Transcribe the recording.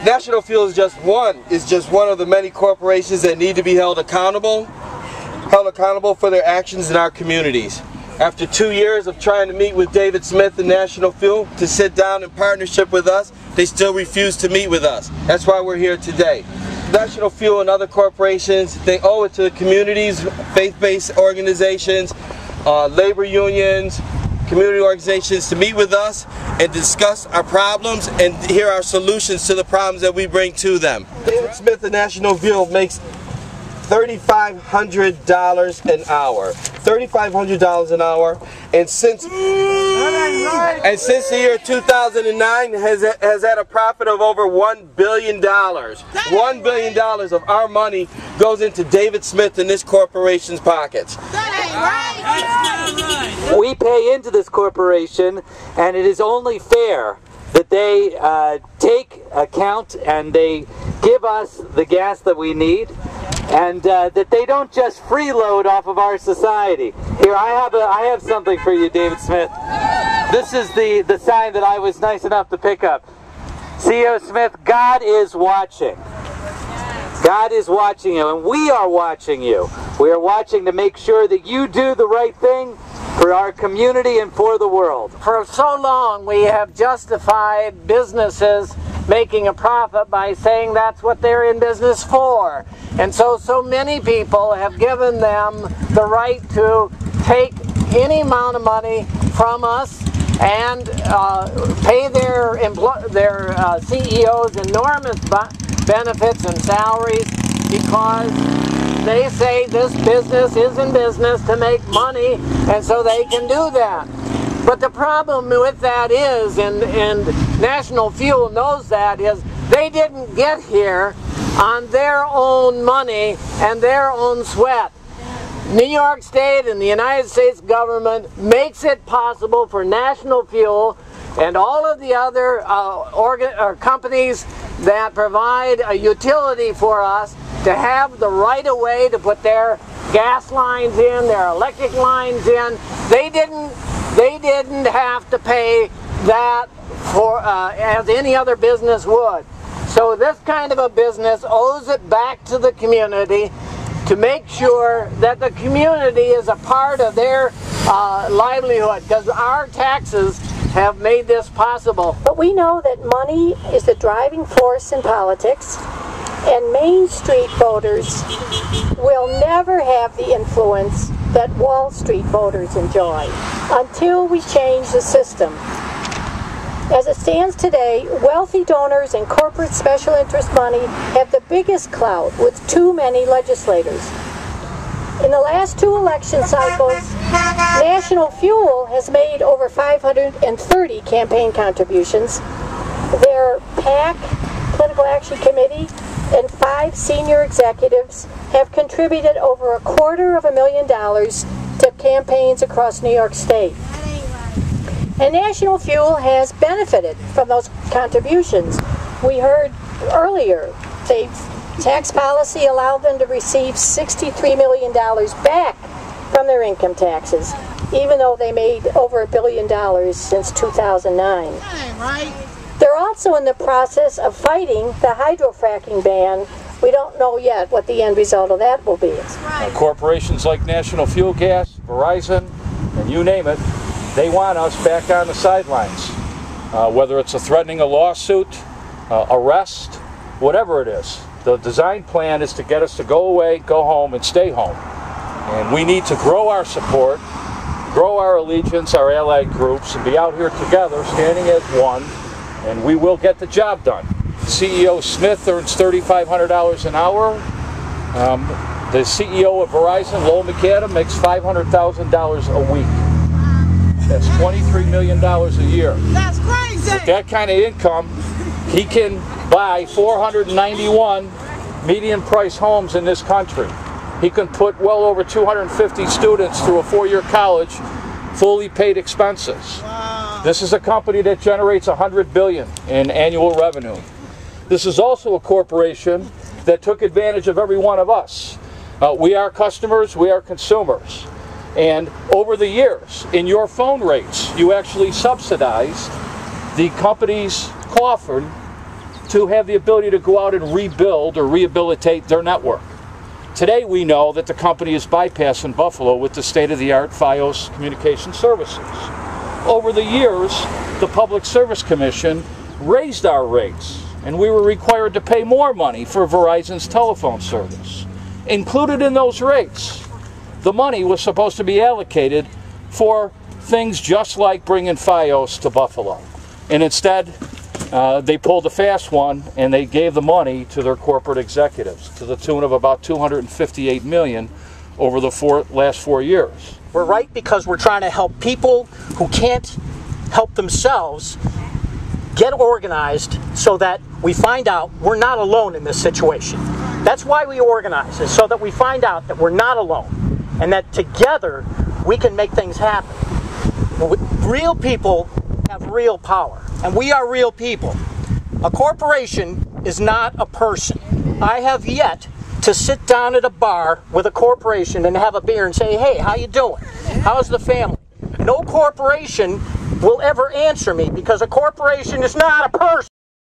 National Fuel is just one of the many corporations that need to be held accountable for their actions in our communities. After 2 years of trying to meet with David Smith and National Fuel to sit down in partnership with us, they still refuse to meet with us. That's why we're here today. National Fuel and other corporations, they owe it to the communities, faith-based organizations, labor unions, community organizations to meet with us and discuss our problems and hear our solutions to the problems that we bring to them. David Smith and National Fuel makes $3,500 an hour. $3,500 an hour, and since the year 2009 has had a profit of over $1 billion. $1 billion of our money goes into David Smith and this corporation's pockets. We pay into this corporation, and it is only fair that they take account and they give us the gas that we need, and that they don't just freeload off of our society. Here, I have something for you, David Smith. This is the sign that I was nice enough to pick up. CEO Smith, God is watching. God is watching you, and we are watching you. We are watching to make sure that you do the right thing for our community and for the world. For so long we have justified businesses making a profit by saying that's what they're in business for. And so many people have given them the right to take any amount of money from us and pay their CEOs enormous benefits and salaries because they say this business is in business to make money, and so they can do that. But the problem with that is, and National Fuel knows that, is they didn't get here on their own money and their own sweat. New York State and the United States government makes it possible for National Fuel and all of the other companies that provide a utility for us to have the right of way to put their gas lines in, their electric lines in. They didn't have to pay that for as any other business would. So this kind of a business owes it back to the community to make sure that the community is a part of their livelihood, because our taxes have made this possible. But we know that money is the driving force in politics, and Main Street voters will never have the influence that Wall Street voters enjoy until we change the system. As it stands today, wealthy donors and corporate special interest money have the biggest clout with too many legislators. In the last 2 election cycles, National Fuel has made over 530 campaign contributions. Their PAC, Political Action Committee, and 5 senior executives have contributed over $250,000 to campaigns across New York State. And National Fuel has benefited from those contributions. We heard earlier, the tax policy allowed them to receive $63 million back from their income taxes, even though they made over $1 billion since 2009. They're also in the process of fighting the hydrofracking ban. We don't know yet what the end result of that will be. Corporations like National Fuel Gas, Verizon, and you name it, they want us back on the sidelines. Whether it's threatening a lawsuit, arrest, whatever it is. The design plan is to get us to go away, go home, and stay home. And we need to grow our support, grow our allegiance, our allied groups, and be out here together, standing as one, and we will get the job done. CEO Smith earns $3,500 an hour. The CEO of Verizon, Lowell McAdam, makes $500,000 a week. That's $23 million a year. That's crazy! With that kind of income, he can buy 491 median price homes in this country. He can put well over 250 students through a 4-year college, fully paid expenses. Wow. This is a company that generates $100 billion in annual revenue. This is also a corporation that took advantage of every one of us. We are customers, we are consumers. And over the years, in your phone rates, you actually subsidized the company's coffin to have the ability to go out and rebuild or rehabilitate their network. Today we know that the company is bypassing Buffalo with the state-of-the-art Fios communication services. Over the years, the Public Service Commission raised our rates, and we were required to pay more money for Verizon's telephone service. Included in those rates, the money was supposed to be allocated for things just like bringing Fios to Buffalo. And instead, they pulled a fast one and they gave the money to their corporate executives to the tune of about $258 million over the last 4 years. We're right because we're trying to help people who can't help themselves get organized so that we find out we're not alone in this situation. That's why we organize, is so that we find out that we're not alone and that together we can make things happen. Real people have real power, and we are real people. A corporation is not a person. I have yet to sit down at a bar with a corporation and have a beer and say, hey, how you doing? How's the family? No corporation will ever answer me because a corporation is not a person.